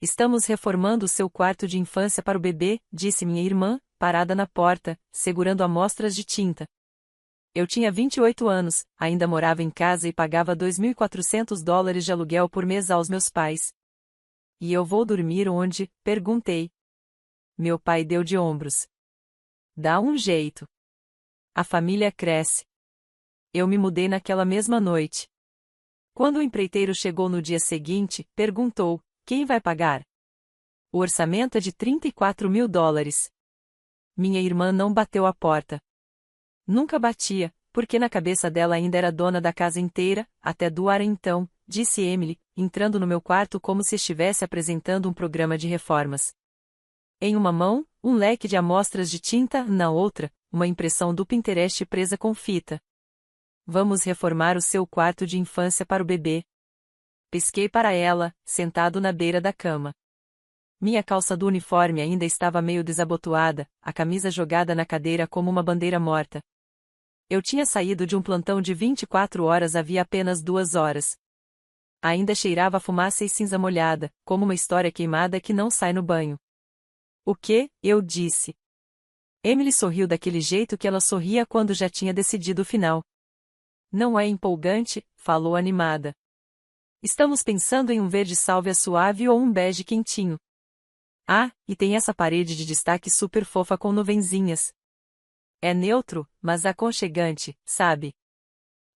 Estamos reformando o seu quarto de infância para o bebê, disse minha irmã, parada na porta, segurando amostras de tinta. Eu tinha 28 anos, ainda morava em casa e pagava $2.400 de aluguel por mês aos meus pais. E eu vou dormir onde? Perguntei. Meu pai deu de ombros. Dá um jeito. A família cresce. Eu me mudei naquela mesma noite. Quando o empreiteiro chegou no dia seguinte, perguntou: quem vai pagar? O orçamento é de $34.000. Minha irmã não bateu a porta. Nunca batia, porque na cabeça dela ainda era dona da casa inteira, até doar então, disse Emily, entrando no meu quarto como se estivesse apresentando um programa de reformas. Em uma mão, um leque de amostras de tinta, na outra, uma impressão do Pinterest presa com fita. Vamos reformar o seu quarto de infância para o bebê. Pisquei para ela, sentado na beira da cama. Minha calça do uniforme ainda estava meio desabotoada, a camisa jogada na cadeira como uma bandeira morta. Eu tinha saído de um plantão de 24 horas havia apenas 2 horas. Ainda cheirava a fumaça e cinza molhada, como uma história queimada que não sai no banho. O quê? Eu disse. Emily sorriu daquele jeito que ela sorria quando já tinha decidido o final. Não é empolgante? Falou animada. Estamos pensando em um verde sálvia suave ou um bege quentinho. Ah, e tem essa parede de destaque super fofa com nuvenzinhas. É neutro, mas aconchegante, sabe?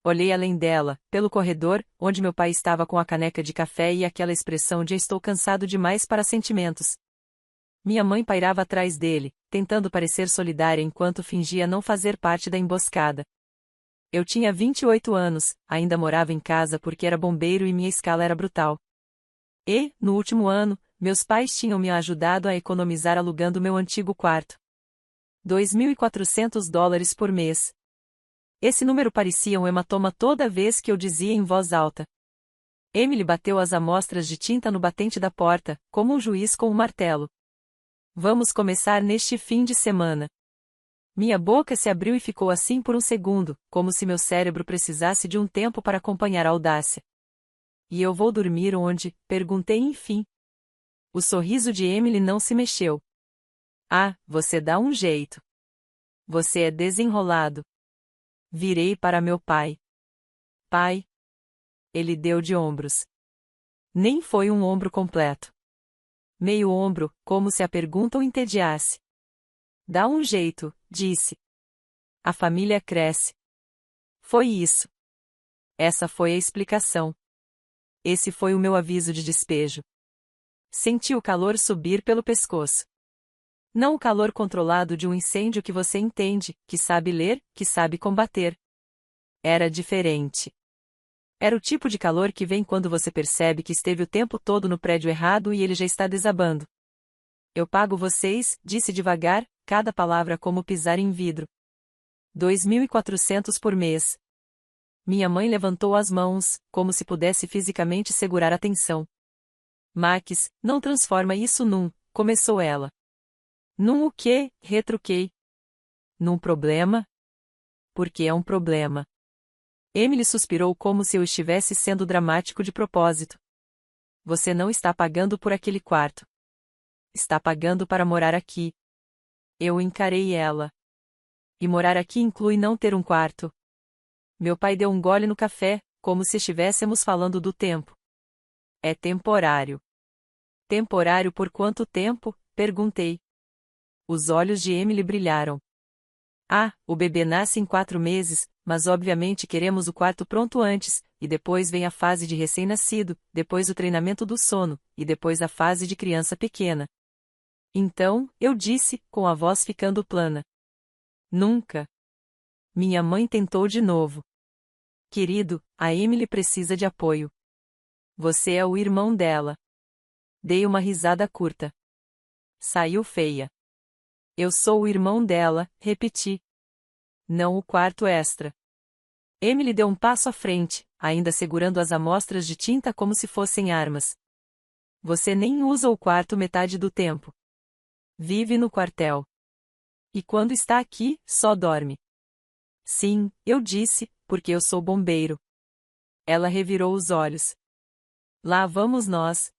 Olhei além dela, pelo corredor, onde meu pai estava com a caneca de café e aquela expressão de estou cansado demais para sentimentos. Minha mãe pairava atrás dele, tentando parecer solidária enquanto fingia não fazer parte da emboscada. Eu tinha 28 anos, ainda morava em casa porque era bombeiro e minha escala era brutal. E, no último ano, meus pais tinham me ajudado a economizar alugando meu antigo quarto. $2.400 por mês. Esse número parecia um hematoma toda vez que eu dizia em voz alta. Emily bateu as amostras de tinta no batente da porta, como um juiz com um martelo. Vamos começar neste fim de semana. Minha boca se abriu e ficou assim por um segundo, como se meu cérebro precisasse de um tempo para acompanhar a audácia. E eu vou dormir onde? Perguntei enfim. O sorriso de Emily não se mexeu. Ah, você dá um jeito. Você é desenrolado. Virei para meu pai. Pai. Ele deu de ombros. Nem foi um ombro completo. Meio ombro, como se a pergunta o entediasse. Dá um jeito, disse. A família cresce. Foi isso. Essa foi a explicação. Esse foi o meu aviso de despejo. Senti o calor subir pelo pescoço. Não o calor controlado de um incêndio que você entende, que sabe ler, que sabe combater. Era diferente. Era o tipo de calor que vem quando você percebe que esteve o tempo todo no prédio errado e ele já está desabando. Eu pago vocês, disse devagar, cada palavra como pisar em vidro. 2.400 por mês. Minha mãe levantou as mãos, como se pudesse fisicamente segurar a tensão. Max, não transforma isso num, começou ela. Num o quê? Retruquei. Num problema? Porque é um problema. Emily suspirou como se eu estivesse sendo dramático de propósito. Você não está pagando por aquele quarto. Está pagando para morar aqui. Eu encarei ela. E morar aqui inclui não ter um quarto. Meu pai deu um gole no café, como se estivéssemos falando do tempo. É temporário. Temporário por quanto tempo? Perguntei. Os olhos de Emily brilharam. Ah, o bebê nasce em 4 meses, mas obviamente queremos o quarto pronto antes, e depois vem a fase de recém-nascido, depois o treinamento do sono, e depois a fase de criança pequena. Então, eu disse, com a voz ficando plana. Nunca. Minha mãe tentou de novo. Querido, a Emily precisa de apoio. Você é o irmão dela. Dei uma risada curta. Saiu feia. Eu sou o irmão dela, repeti. Não o quarto extra. Emily deu um passo à frente, ainda segurando as amostras de tinta como se fossem armas. Você nem usa o quarto metade do tempo. Vive no quartel. E quando está aqui, só dorme. Sim, eu disse, porque eu sou bombeiro. Ela revirou os olhos. Lá vamos nós.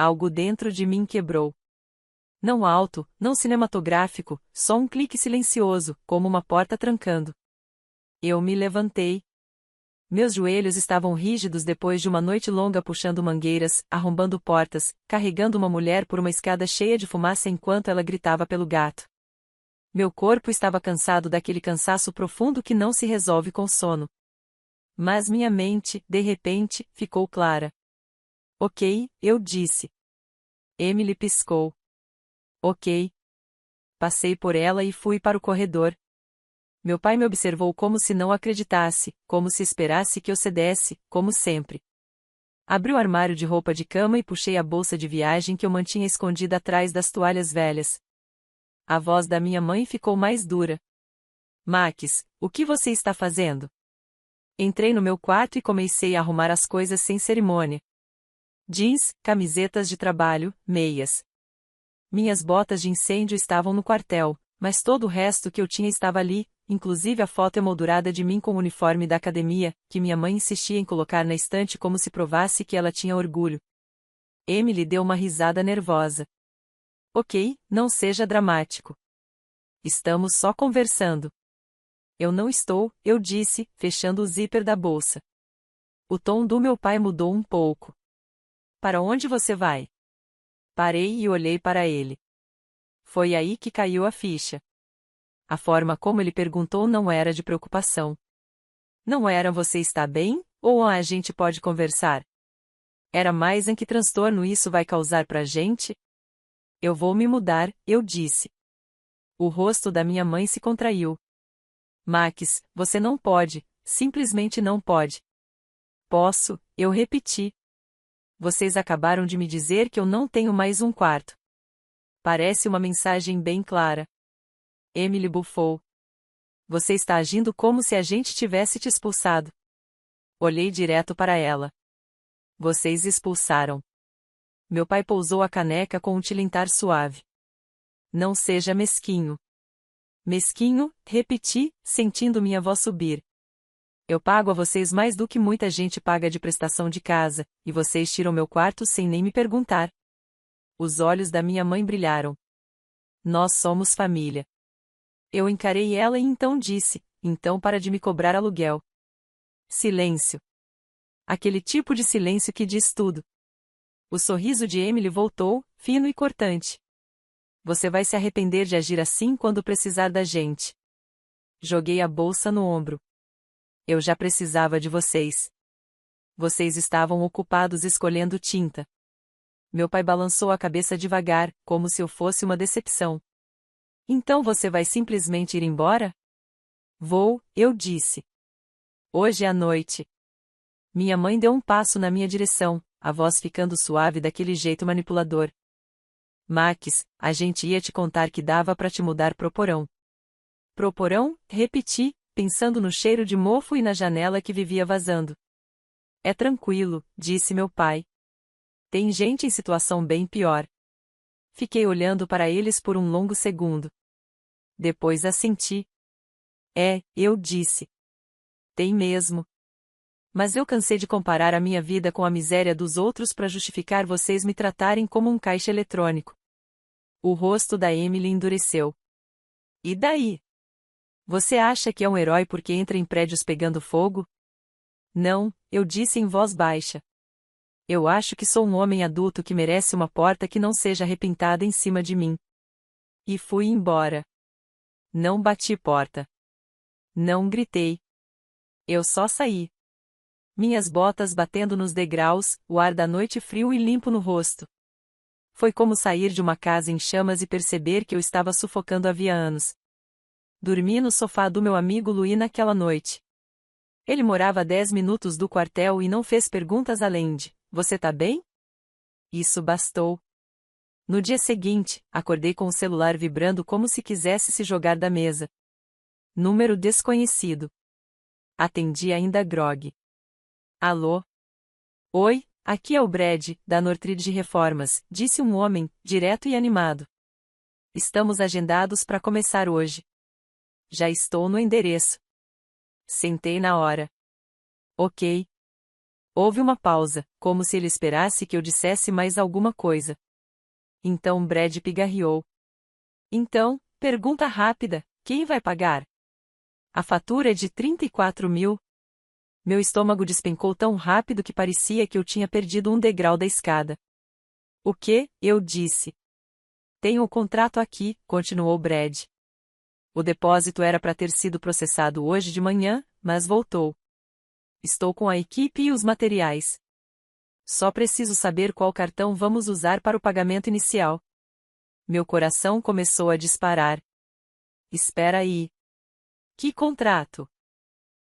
Algo dentro de mim quebrou. Não alto, não cinematográfico, só um clique silencioso, como uma porta trancando. Eu me levantei. Meus joelhos estavam rígidos depois de uma noite longa puxando mangueiras, arrombando portas, carregando uma mulher por uma escada cheia de fumaça enquanto ela gritava pelo gato. Meu corpo estava cansado daquele cansaço profundo que não se resolve com sono. Mas minha mente, de repente, ficou clara. Ok, eu disse. Emily piscou. Ok. Passei por ela e fui para o corredor. Meu pai me observou como se não acreditasse, como se esperasse que eu cedesse, como sempre. Abri o armário de roupa de cama e puxei a bolsa de viagem que eu mantinha escondida atrás das toalhas velhas. A voz da minha mãe ficou mais dura. Max, o que você está fazendo? Entrei no meu quarto e comecei a arrumar as coisas sem cerimônia. Jeans, camisetas de trabalho, meias. Minhas botas de incêndio estavam no quartel, mas todo o resto que eu tinha estava ali, inclusive a foto emoldurada de mim com o uniforme da academia, que minha mãe insistia em colocar na estante como se provasse que ela tinha orgulho. Emily deu uma risada nervosa. Ok, não seja dramático. Estamos só conversando. Eu não estou, eu disse, fechando o zíper da bolsa. O tom do meu pai mudou um pouco. Para onde você vai? Parei e olhei para ele. Foi aí que caiu a ficha. A forma como ele perguntou não era de preocupação. Não era você está bem, ou a gente pode conversar? Era mais em que transtorno isso vai causar pra gente? Eu vou me mudar, eu disse. O rosto da minha mãe se contraiu. Max, você não pode, simplesmente não pode. Posso, eu repeti. Vocês acabaram de me dizer que eu não tenho mais um quarto. Parece uma mensagem bem clara. Emily bufou. Você está agindo como se a gente tivesse te expulsado. Olhei direto para ela. Vocês expulsaram. Meu pai pousou a caneca com um tilintar suave. Não seja mesquinho. Mesquinho, repeti, sentindo minha voz subir. Eu pago a vocês mais do que muita gente paga de prestação de casa, e vocês tiram meu quarto sem nem me perguntar. Os olhos da minha mãe brilharam. Nós somos família. Eu encarei ela e então disse, então para de me cobrar aluguel. Silêncio. Aquele tipo de silêncio que diz tudo. O sorriso de Emily voltou, fino e cortante. Você vai se arrepender de agir assim quando precisar da gente. Joguei a bolsa no ombro. Eu já precisava de vocês. Vocês estavam ocupados escolhendo tinta. Meu pai balançou a cabeça devagar, como se eu fosse uma decepção. Então você vai simplesmente ir embora? Vou, eu disse. Hoje à noite. Minha mãe deu um passo na minha direção, a voz ficando suave daquele jeito manipulador. Max, a gente ia te contar que dava para te mudar pro porão. Pro porão? Repeti, pensando no cheiro de mofo e na janela que vivia vazando. É tranquilo, disse meu pai. Tem gente em situação bem pior. Fiquei olhando para eles por um longo segundo. Depois assenti. É, eu disse. Tem mesmo. Mas eu cansei de comparar a minha vida com a miséria dos outros para justificar vocês me tratarem como um caixa eletrônico. O rosto da Emily endureceu. E daí? Você acha que é um herói porque entra em prédios pegando fogo? Não, eu disse em voz baixa. Eu acho que sou um homem adulto que merece uma porta que não seja arrepintada em cima de mim. E fui embora. Não bati porta. Não gritei. Eu só saí. Minhas botas batendo nos degraus, o ar da noite frio e limpo no rosto. Foi como sair de uma casa em chamas e perceber que eu estava sufocando havia anos. Dormi no sofá do meu amigo Louis naquela noite. Ele morava a 10 minutos do quartel e não fez perguntas além de: você tá bem? Isso bastou. No dia seguinte, acordei com o celular vibrando como se quisesse se jogar da mesa. Número desconhecido. Atendi ainda grogue. Alô? Oi, aqui é o Brad, da Northridge Reformas, disse um homem, direto e animado. Estamos agendados para começar hoje. Já estou no endereço. Sentei na hora. Ok. Houve uma pausa, como se ele esperasse que eu dissesse mais alguma coisa. Então Brad pigarreou. Então, pergunta rápida, quem vai pagar? A fatura é de 34 mil. Meu estômago despencou tão rápido que parecia que eu tinha perdido um degrau da escada. O quê? Eu disse. Tenho o contrato aqui, continuou Brad. O depósito era para ter sido processado hoje de manhã, mas voltou. Estou com a equipe e os materiais. Só preciso saber qual cartão vamos usar para o pagamento inicial. Meu coração começou a disparar. Espera aí. Que contrato?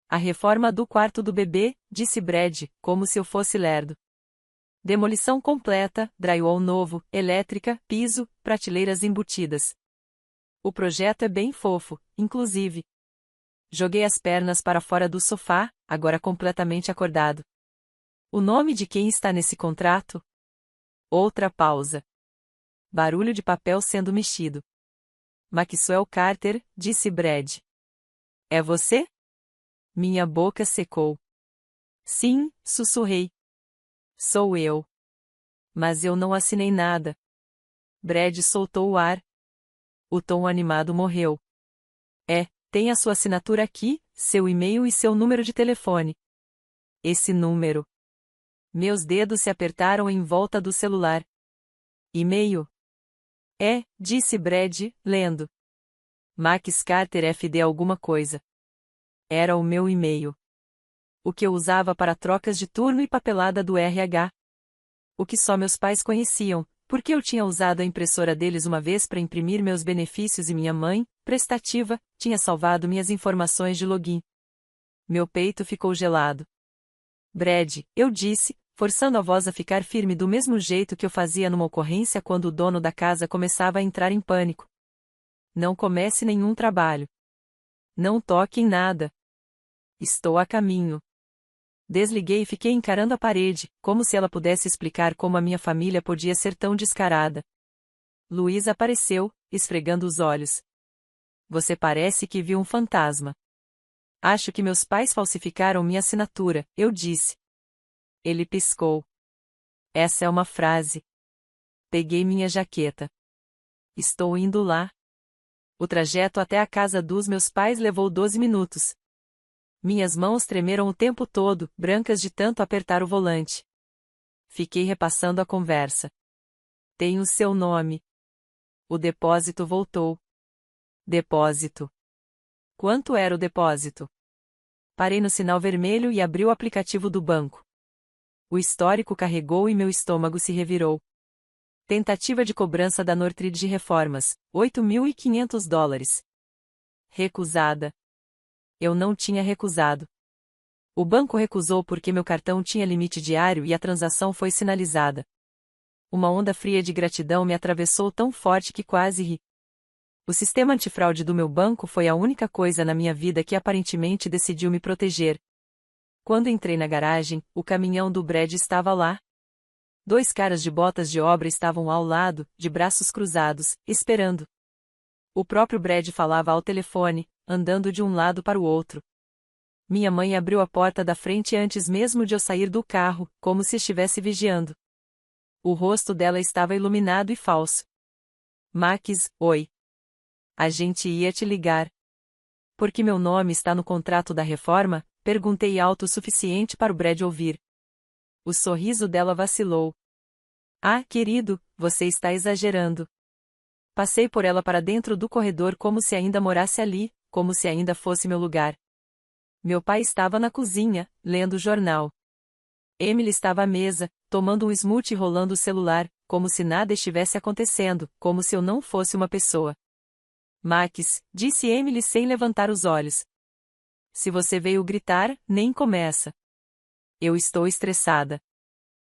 A reforma do quarto do bebê, disse Brad, como se eu fosse lerdo. Demolição completa, drywall novo, elétrica, piso, prateleiras embutidas. O projeto é bem fofo, inclusive. Joguei as pernas para fora do sofá, agora completamente acordado. O nome de quem está nesse contrato? Outra pausa. Barulho de papel sendo mexido. Maxwell Carter, disse Brad. É você? Minha boca secou. Sim, sussurrei. Sou eu. Mas eu não assinei nada. Brad soltou o ar. O tom animado morreu. Tem a sua assinatura aqui, seu e-mail e seu número de telefone. Esse número. Meus dedos se apertaram em volta do celular. E-mail? Disse Brad, lendo. Max Carter FD alguma coisa. Era o meu e-mail. O que eu usava para trocas de turno e papelada do RH. O que só meus pais conheciam, porque eu tinha usado a impressora deles uma vez para imprimir meus benefícios e minha mãe, prestativa, tinha salvado minhas informações de login. Meu peito ficou gelado. Brad, eu disse, forçando a voz a ficar firme do mesmo jeito que eu fazia numa ocorrência quando o dono da casa começava a entrar em pânico. Não comece nenhum trabalho. Não toque em nada. Estou a caminho. Desliguei e fiquei encarando a parede, como se ela pudesse explicar como a minha família podia ser tão descarada. Luísa apareceu, esfregando os olhos. Você parece que viu um fantasma. Acho que meus pais falsificaram minha assinatura, eu disse. Ele piscou. Essa é uma frase. Peguei minha jaqueta. Estou indo lá. O trajeto até a casa dos meus pais levou 12 minutos. Minhas mãos tremeram o tempo todo, brancas de tanto apertar o volante. Fiquei repassando a conversa. Tem o seu nome. O depósito voltou. Depósito. Quanto era o depósito? Parei no sinal vermelho e abri o aplicativo do banco. O histórico carregou e meu estômago se revirou. Tentativa de cobrança da Northridge Reformas, $8.500. Recusada. Eu não tinha recusado. O banco recusou porque meu cartão tinha limite diário e a transação foi sinalizada. Uma onda fria de gratidão me atravessou tão forte que quase ri. O sistema antifraude do meu banco foi a única coisa na minha vida que aparentemente decidiu me proteger. Quando entrei na garagem, o caminhão do Brad estava lá. 2 caras de botas de obra estavam ao lado, de braços cruzados, esperando. O próprio Brad falava ao telefone, andando de um lado para o outro. Minha mãe abriu a porta da frente antes mesmo de eu sair do carro, como se estivesse vigiando. O rosto dela estava iluminado e falso. Max, oi. A gente ia te ligar. Porque meu nome está no contrato da reforma? Perguntei alto o suficiente para o Brad ouvir. O sorriso dela vacilou. Ah, querido, você está exagerando. Passei por ela para dentro do corredor como se ainda morasse ali, como se ainda fosse meu lugar. Meu pai estava na cozinha, lendo o jornal. Emily estava à mesa, tomando um smoothie e rolando o celular, como se nada estivesse acontecendo, como se eu não fosse uma pessoa. Max, disse Emily sem levantar os olhos. Se você veio gritar, nem começa. Eu estou estressada.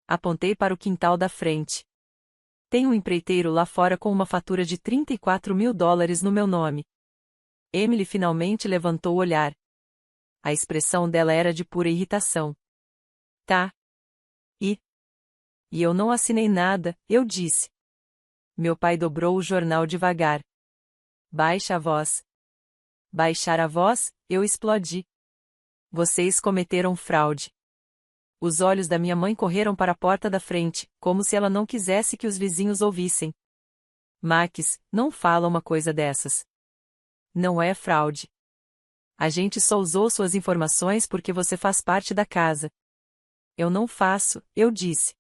Apontei para o quintal da frente. Tem um empreiteiro lá fora com uma fatura de $34 mil no meu nome. Emily finalmente levantou o olhar. A expressão dela era de pura irritação. Tá. E eu não assinei nada, eu disse. Meu pai dobrou o jornal devagar. Baixa a voz. Baixar a voz, eu explodi. Vocês cometeram fraude. Os olhos da minha mãe correram para a porta da frente, como se ela não quisesse que os vizinhos ouvissem. Max, não fala uma coisa dessas. Não é fraude. A gente só usou suas informações porque você faz parte da casa. Eu não faço, eu disse.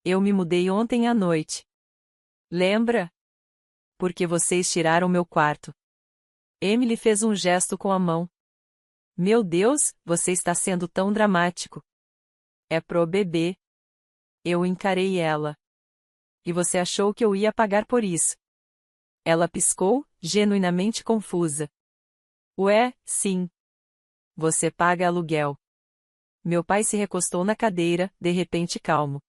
Eu me mudei ontem à noite. Lembra? Porque vocês tiraram meu quarto. Emily fez um gesto com a mão. Meu Deus, você está sendo tão dramático. É pro bebê. Eu encarei ela. E você achou que eu ia pagar por isso? Ela piscou, genuinamente confusa. Ué, sim. Você paga aluguel. Meu pai se recostou na cadeira, de repente calmo.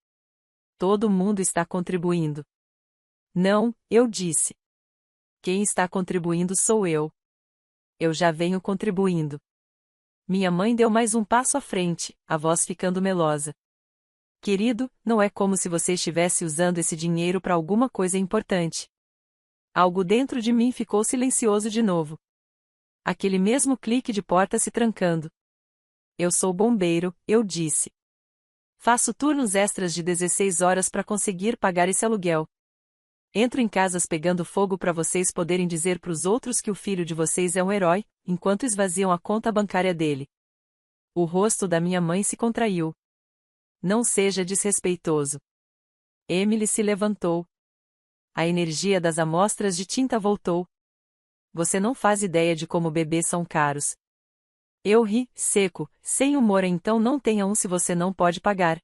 Todo mundo está contribuindo. Não, eu disse. Quem está contribuindo sou eu. Eu já venho contribuindo. Minha mãe deu mais um passo à frente, a voz ficando melosa. Querido, não é como se você estivesse usando esse dinheiro para alguma coisa importante. Algo dentro de mim ficou silencioso de novo. Aquele mesmo clique de porta se trancando. Eu sou bombeiro, eu disse. Faço turnos extras de 16 horas para conseguir pagar esse aluguel. Entro em casas pegando fogo para vocês poderem dizer para os outros que o filho de vocês é um herói, enquanto esvaziam a conta bancária dele. O rosto da minha mãe se contraiu. Não seja desrespeitoso. Emily se levantou. A energia das amostras de tinta voltou. Você não faz ideia de como bebês são caros. Eu ri, seco, sem humor. Então não tenha um se você não pode pagar.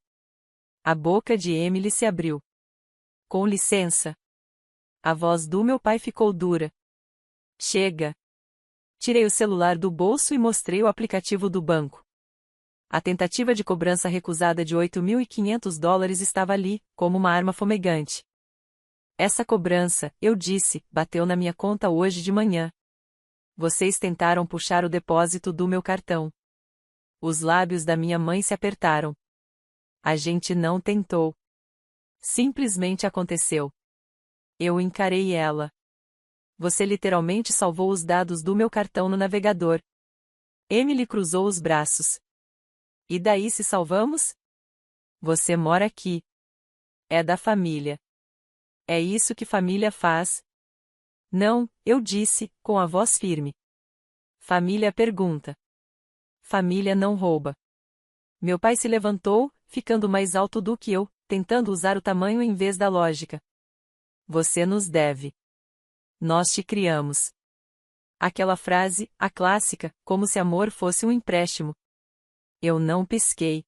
A boca de Emily se abriu. Com licença. A voz do meu pai ficou dura. Chega. Tirei o celular do bolso e mostrei o aplicativo do banco. A tentativa de cobrança recusada de $8.500 estava ali, como uma arma fumegante. Essa cobrança, eu disse, bateu na minha conta hoje de manhã. Vocês tentaram puxar o depósito do meu cartão. Os lábios da minha mãe se apertaram. A gente não tentou. Simplesmente aconteceu. Eu encarei ela. Você literalmente salvou os dados do meu cartão no navegador. Emily cruzou os braços. E daí se salvamos? Você mora aqui. É da família. É isso que família faz. Não, eu disse, com a voz firme. Família pergunta. Família não rouba. Meu pai se levantou, ficando mais alto do que eu, tentando usar o tamanho em vez da lógica. Você nos deve. Nós te criamos. Aquela frase, a clássica, como se amor fosse um empréstimo. Eu não pisquei.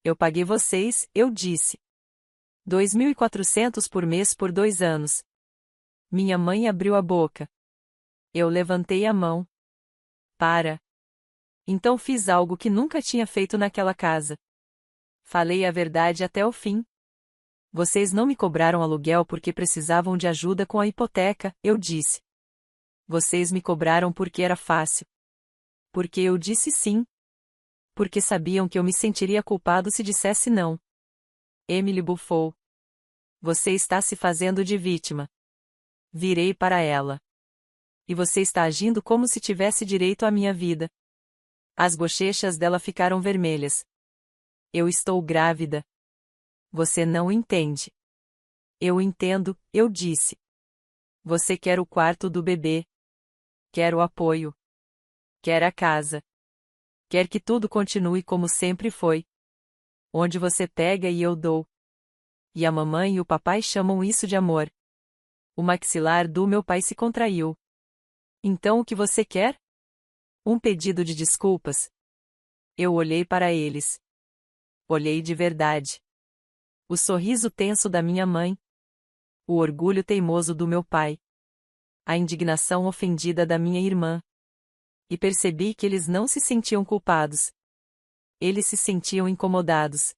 Eu paguei vocês, eu disse. 2.400 por mês por 2 anos. Minha mãe abriu a boca. Eu levantei a mão. Para. Então fiz algo que nunca tinha feito naquela casa. Falei a verdade até o fim. Vocês não me cobraram aluguel porque precisavam de ajuda com a hipoteca, eu disse. Vocês me cobraram porque era fácil. Porque eu disse sim. Porque sabiam que eu me sentiria culpado se dissesse não. Emily bufou. Você está se fazendo de vítima. Virei para ela. E você está agindo como se tivesse direito à minha vida. As bochechas dela ficaram vermelhas. Eu estou grávida. Você não entende. Eu entendo, eu disse. Você quer o quarto do bebê. Quer o apoio. Quer a casa. Quer que tudo continue como sempre foi. Onde você pega e eu dou. E a mamãe e o papai chamam isso de amor. O maxilar do meu pai se contraiu. Então o que você quer? Um pedido de desculpas. Eu olhei para eles. Olhei de verdade. O sorriso tenso da minha mãe. O orgulho teimoso do meu pai. A indignação ofendida da minha irmã. E percebi que eles não se sentiam culpados. Eles se sentiam incomodados.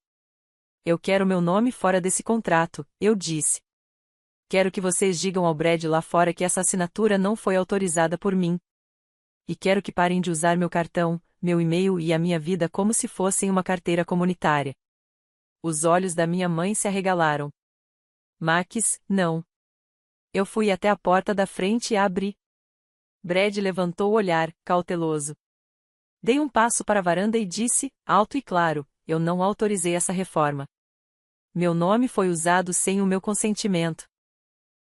Eu quero meu nome fora desse contrato, eu disse. Quero que vocês digam ao Brad lá fora que essa assinatura não foi autorizada por mim. E quero que parem de usar meu cartão, meu e-mail e a minha vida como se fossem uma carteira comunitária. Os olhos da minha mãe se arregalaram. Max, não. Eu fui até a porta da frente e a abri. Brad levantou o olhar, cauteloso. Dei um passo para a varanda e disse, alto e claro, eu não autorizei essa reforma. Meu nome foi usado sem o meu consentimento.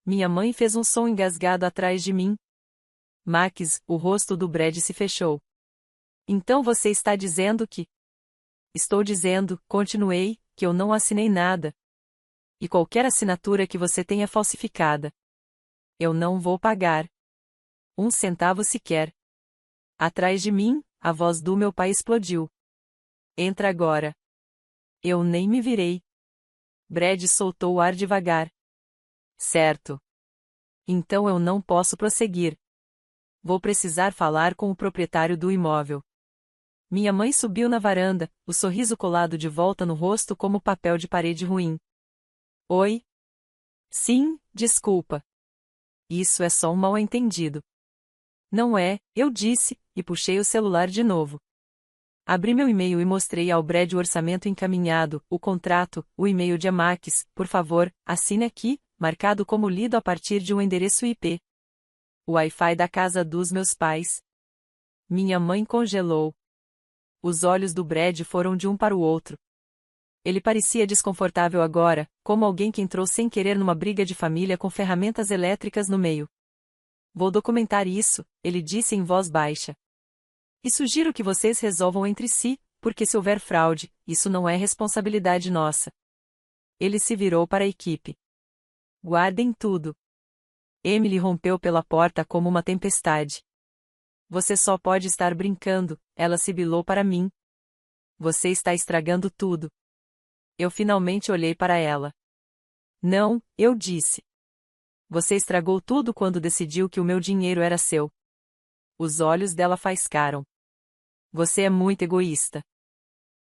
Minha mãe fez um som engasgado atrás de mim. Max, o rosto do Brad se fechou. Então você está dizendo que... Estou dizendo, continuei, que eu não assinei nada. E qualquer assinatura que você tenha falsificada. Eu não vou pagar. 1 centavo sequer. Atrás de mim, a voz do meu pai explodiu. Entra agora. Eu nem me virei. Brad soltou o ar devagar. Certo. Então eu não posso prosseguir. Vou precisar falar com o proprietário do imóvel. Minha mãe subiu na varanda, o sorriso colado de volta no rosto como papel de parede ruim. Oi? Sim, desculpa. Isso é só um mal-entendido. Não é, eu disse, e puxei o celular de novo. Abri meu e-mail e mostrei ao Brad o orçamento encaminhado, o contrato, o e-mail de Amax, por favor, assine aqui, marcado como lido a partir de um endereço IP. O Wi-Fi da casa dos meus pais. Minha mãe congelou. Os olhos do Brad foram de um para o outro. Ele parecia desconfortável agora, como alguém que entrou sem querer numa briga de família com ferramentas elétricas no meio. Vou documentar isso, ele disse em voz baixa. E sugiro que vocês resolvam entre si, porque se houver fraude, isso não é responsabilidade nossa. Ele se virou para a equipe. Guardem tudo. Emily rompeu pela porta como uma tempestade. Você só pode estar brincando, ela sibilou para mim. Você está estragando tudo. Eu finalmente olhei para ela. Não, eu disse. Você estragou tudo quando decidiu que o meu dinheiro era seu. Os olhos dela faiscaram. Você é muito egoísta.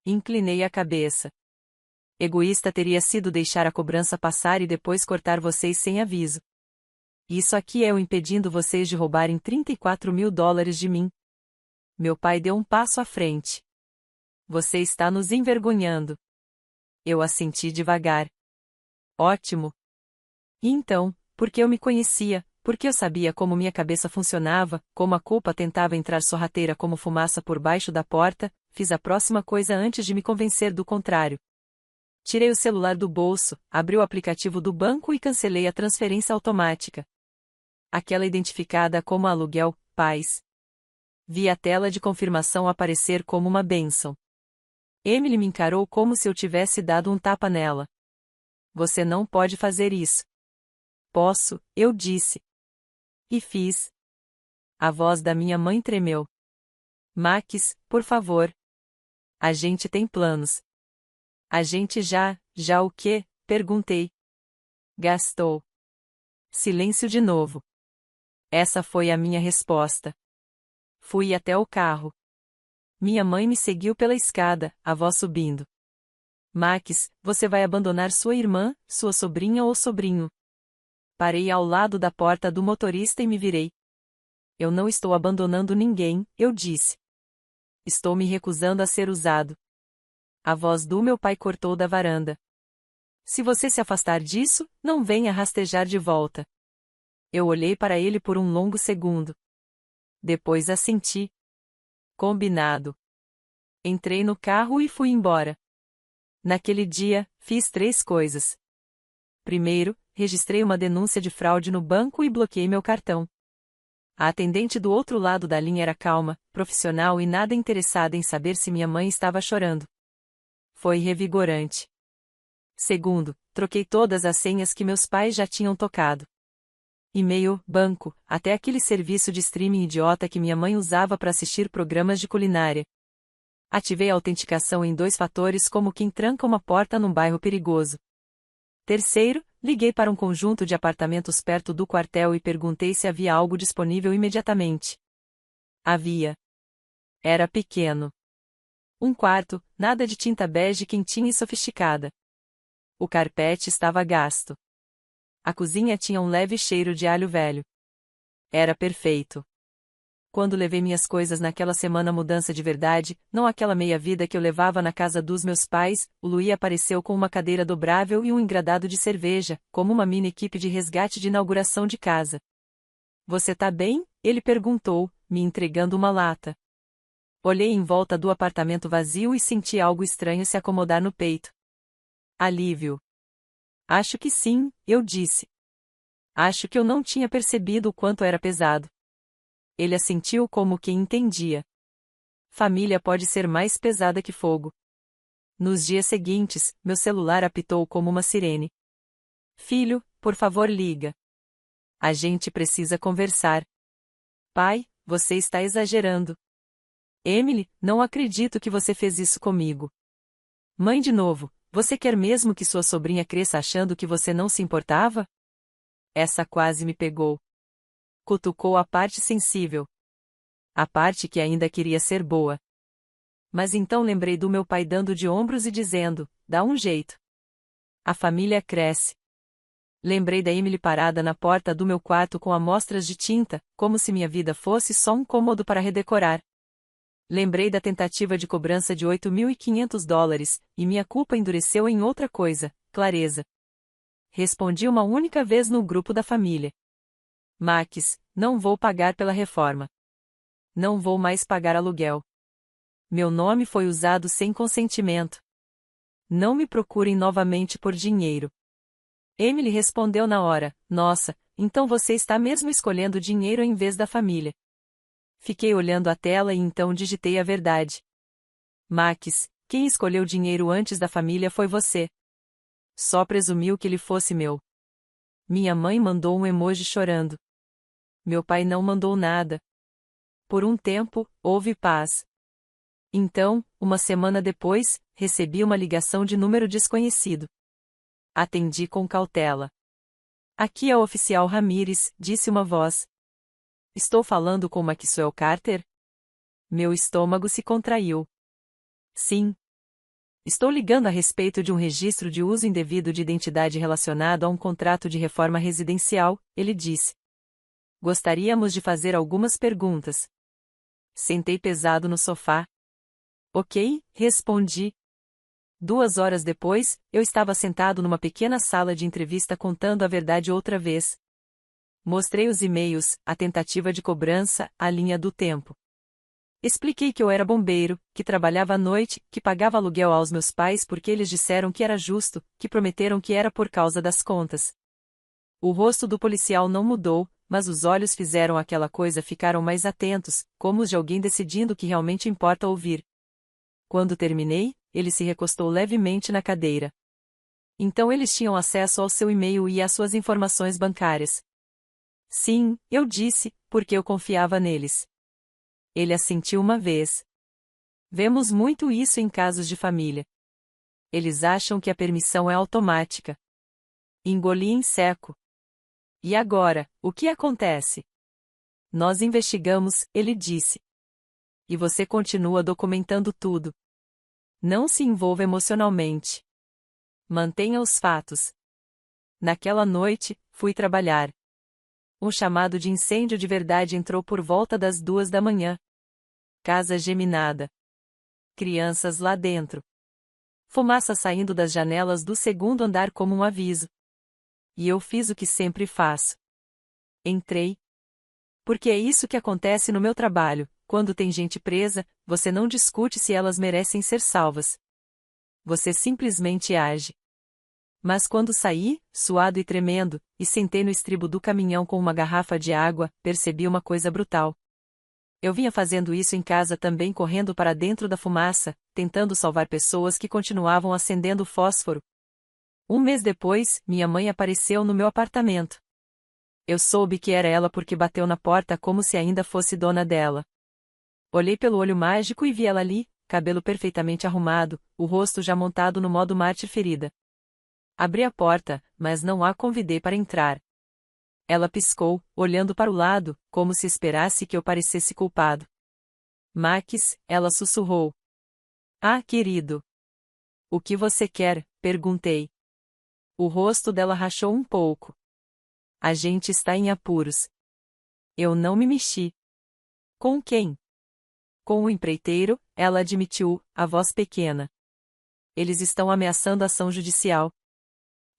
Inclinei a cabeça. Egoísta teria sido deixar a cobrança passar e depois cortar vocês sem aviso. Isso aqui é eu impedindo vocês de roubarem $34.000 de mim. Meu pai deu um passo à frente. Você está nos envergonhando. Eu assenti devagar. Ótimo. E então, porque eu me conhecia, porque eu sabia como minha cabeça funcionava, como a culpa tentava entrar sorrateira como fumaça por baixo da porta, fiz a próxima coisa antes de me convencer do contrário. Tirei o celular do bolso, abri o aplicativo do banco e cancelei a transferência automática. Aquela identificada como aluguel, paz. Vi a tela de confirmação aparecer como uma bênção. Emily me encarou como se eu tivesse dado um tapa nela. Você não pode fazer isso. Posso, eu disse. E fiz. A voz da minha mãe tremeu. Max, por favor. A gente tem planos. A gente já o quê? Perguntei. Gastou. Silêncio de novo. Essa foi a minha resposta. Fui até o carro. Minha mãe me seguiu pela escada, a voz subindo. Max, você vai abandonar sua irmã, sua sobrinha ou sobrinho? Parei ao lado da porta do motorista e me virei. Eu não estou abandonando ninguém, eu disse. Estou me recusando a ser usado. A voz do meu pai cortou da varanda. Se você se afastar disso, não venha rastejar de volta. Eu olhei para ele por um longo segundo. Depois assenti. Combinado. Entrei no carro e fui embora. Naquele dia, fiz 3 coisas. Primeiro, registrei uma denúncia de fraude no banco e bloqueei meu cartão. A atendente do outro lado da linha era calma, profissional e nada interessada em saber se minha mãe estava chorando. Foi revigorante. Segundo, troquei todas as senhas que meus pais já tinham tocado. E-mail, banco, até aquele serviço de streaming idiota que minha mãe usava para assistir programas de culinária. Ativei a autenticação em 2 fatores como quem tranca uma porta num bairro perigoso. Terceiro, liguei para um conjunto de apartamentos perto do quartel e perguntei se havia algo disponível imediatamente. Havia. Era pequeno. Um quarto, nada de tinta bege quentinha e sofisticada. O carpete estava gasto. A cozinha tinha um leve cheiro de alho velho. Era perfeito. Quando levei minhas coisas naquela semana mudança de verdade, não aquela meia-vida que eu levava na casa dos meus pais, o Louis apareceu com uma cadeira dobrável e um engradado de cerveja, como uma mini equipe de resgate de inauguração de casa. Você tá bem? Ele perguntou, me entregando uma lata. Olhei em volta do apartamento vazio e senti algo estranho se acomodar no peito. Alívio. Acho que sim, eu disse. Acho que eu não tinha percebido o quanto era pesado. Ele assentiu como quem entendia. Família pode ser mais pesada que fogo. Nos dias seguintes, meu celular apitou como uma sirene. Filho, por favor, liga. A gente precisa conversar. Pai, você está exagerando. Emily, não acredito que você fez isso comigo. Mãe de novo, você quer mesmo que sua sobrinha cresça achando que você não se importava? Essa quase me pegou. Cutucou a parte sensível. A parte que ainda queria ser boa. Mas então lembrei do meu pai dando de ombros e dizendo, dá um jeito. A família cresce. Lembrei da Emily parada na porta do meu quarto com amostras de tinta, como se minha vida fosse só um cômodo para redecorar. Lembrei da tentativa de cobrança de $8.500, e minha culpa endureceu em outra coisa, clareza. Respondi uma única vez no grupo da família. Max, não vou pagar pela reforma. Não vou mais pagar aluguel. Meu nome foi usado sem consentimento. Não me procurem novamente por dinheiro. Emily respondeu na hora, nossa, então você está mesmo escolhendo dinheiro em vez da família. Fiquei olhando a tela e então digitei a verdade. Max, quem escolheu dinheiro antes da família foi você. Só presumiu que ele fosse meu. Minha mãe mandou um emoji chorando. Meu pai não mandou nada. Por um tempo, houve paz. Então, uma semana depois, recebi uma ligação de número desconhecido. Atendi com cautela. Aqui é o oficial Ramírez, disse uma voz. Estou falando com Maxwell Carter? Meu estômago se contraiu. Sim. Estou ligando a respeito de um registro de uso indevido de identidade relacionado a um contrato de reforma residencial, ele disse. Gostaríamos de fazer algumas perguntas. Sentei pesado no sofá. Ok, respondi. 2 horas depois, eu estava sentado numa pequena sala de entrevista contando a verdade outra vez. Mostrei os e-mails, a tentativa de cobrança, a linha do tempo. Expliquei que eu era bombeiro, que trabalhava à noite, que pagava aluguel aos meus pais porque eles disseram que era justo, que prometeram que era por causa das contas. O rosto do policial não mudou, mas os olhos fizeram aquela coisa ficaram mais atentos, como os de alguém decidindo o que realmente importa ouvir. Quando terminei, ele se recostou levemente na cadeira. Então eles tinham acesso ao seu e-mail e às suas informações bancárias. Sim, eu disse, porque eu confiava neles. Ele assentiu uma vez. Vemos muito isso em casos de família. Eles acham que a permissão é automática. Engoli em seco. E agora, o que acontece? Nós investigamos, ele disse. E você continua documentando tudo. Não se envolva emocionalmente. Mantenha os fatos. Naquela noite, fui trabalhar. Um chamado de incêndio de verdade entrou por volta das 2 da manhã. Casa geminada. Crianças lá dentro. Fumaça saindo das janelas do segundo andar como um aviso. E eu fiz o que sempre faço. Entrei. Porque é isso que acontece no meu trabalho, quando tem gente presa, você não discute se elas merecem ser salvas. Você simplesmente age. Mas quando saí, suado e tremendo, e sentei no estribo do caminhão com uma garrafa de água, percebi uma coisa brutal. Eu vinha fazendo isso em casa também correndo para dentro da fumaça, tentando salvar pessoas que continuavam acendendo fósforo. Um mês depois, minha mãe apareceu no meu apartamento. Eu soube que era ela porque bateu na porta como se ainda fosse dona dela. Olhei pelo olho mágico e vi ela ali, cabelo perfeitamente arrumado, o rosto já montado no modo mártir ferida. Abri a porta, mas não a convidei para entrar. Ela piscou, olhando para o lado, como se esperasse que eu parecesse culpado. Max, ela sussurrou. Ah, querido. O que você quer? Perguntei. O rosto dela rachou um pouco. A gente está em apuros. Eu não me mexi. Com quem? Com o empreiteiro, ela admitiu, a voz pequena. Eles estão ameaçando ação judicial.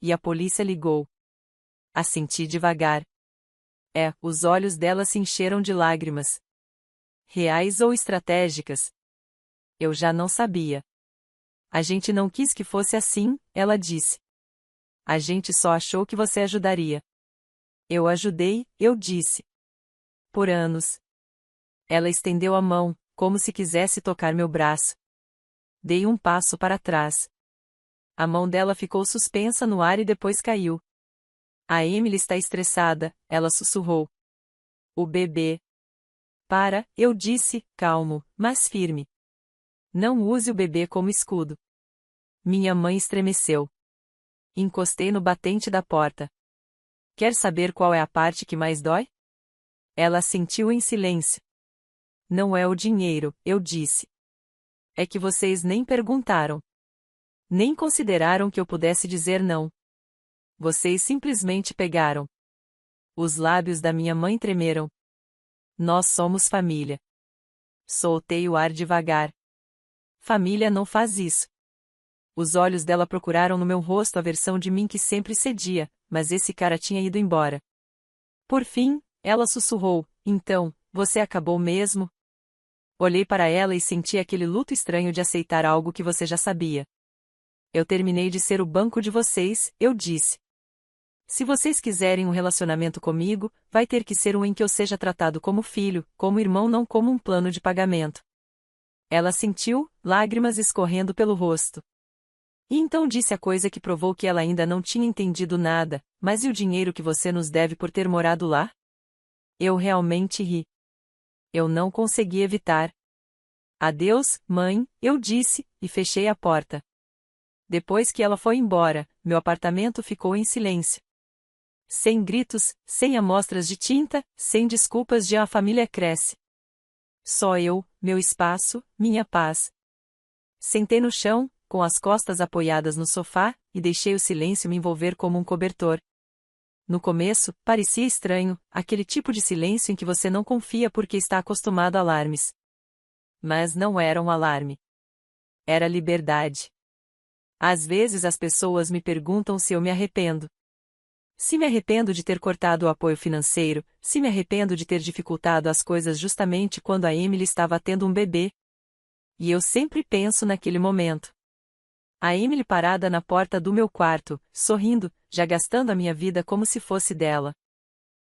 E a polícia ligou. Assenti devagar. Os olhos dela se encheram de lágrimas. reais ou estratégicas? Eu já não sabia. A gente não quis que fosse assim, ela disse. A gente só achou que você ajudaria. Eu ajudei, eu disse. Por anos. Ela estendeu a mão, como se quisesse tocar meu braço. Dei um passo para trás. A mão dela ficou suspensa no ar e depois caiu. A Emily está estressada, ela sussurrou. O bebê. Para, eu disse, calmo, mas firme. Não use o bebê como escudo. Minha mãe estremeceu. Encostei no batente da porta. Quer saber qual é a parte que mais dói? Ela assentiu em silêncio. Não é o dinheiro, eu disse. É que vocês nem perguntaram. Nem consideraram que eu pudesse dizer não. Vocês simplesmente pegaram. Os lábios da minha mãe tremeram. Nós somos família. Soltei o ar devagar. Família não faz isso. Os olhos dela procuraram no meu rosto a versão de mim que sempre cedia, mas esse cara tinha ido embora. Por fim, ela sussurrou, então, você acabou mesmo? Olhei para ela e senti aquele luto estranho de aceitar algo que você já sabia. Eu terminei de ser o banco de vocês, eu disse. Se vocês quiserem um relacionamento comigo, vai ter que ser um em que eu seja tratado como filho, como irmão, não como um plano de pagamento. Ela sentiu, lágrimas escorrendo pelo rosto. E então disse a coisa que provou que ela ainda não tinha entendido nada, mas e o dinheiro que você nos deve por ter morado lá? Eu realmente ri. Eu não consegui evitar. Adeus, mãe, eu disse, e fechei a porta. Depois que ela foi embora, meu apartamento ficou em silêncio. Sem gritos, sem amostras de tinta, sem desculpas de a família cresce. Só eu, meu espaço, minha paz. Sentei no chão, com as costas apoiadas no sofá, e deixei o silêncio me envolver como um cobertor. No começo, parecia estranho, aquele tipo de silêncio em que você não confia porque está acostumado a alarmes. Mas não era um alarme. Era liberdade. Às vezes as pessoas me perguntam se eu me arrependo. Se me arrependo de ter cortado o apoio financeiro, se me arrependo de ter dificultado as coisas justamente quando a Emily estava tendo um bebê. E eu sempre penso naquele momento. A Emily parada na porta do meu quarto, sorrindo, já gastando a minha vida como se fosse dela.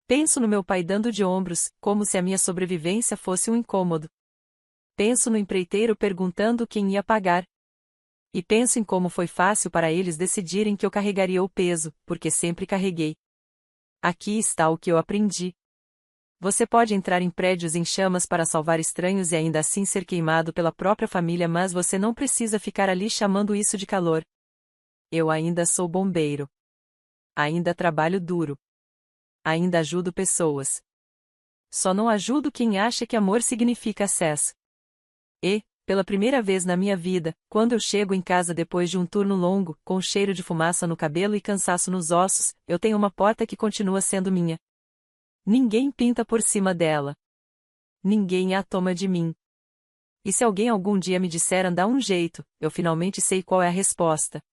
Penso no meu pai dando de ombros, como se a minha sobrevivência fosse um incômodo. Penso no empreiteiro perguntando quem ia pagar. E penso em como foi fácil para eles decidirem que eu carregaria o peso, porque sempre carreguei. Aqui está o que eu aprendi. Você pode entrar em prédios em chamas para salvar estranhos e ainda assim ser queimado pela própria família, mas você não precisa ficar ali chamando isso de calor. Eu ainda sou bombeiro. Ainda trabalho duro. Ainda ajudo pessoas. Só não ajudo quem acha que amor significa acesso. E, pela primeira vez na minha vida, quando eu chego em casa depois de um turno longo, com cheiro de fumaça no cabelo e cansaço nos ossos, eu tenho uma porta que continua sendo minha. Ninguém pinta por cima dela. Ninguém a toma de mim. E se alguém algum dia me disser dá um jeito, eu finalmente sei qual é a resposta.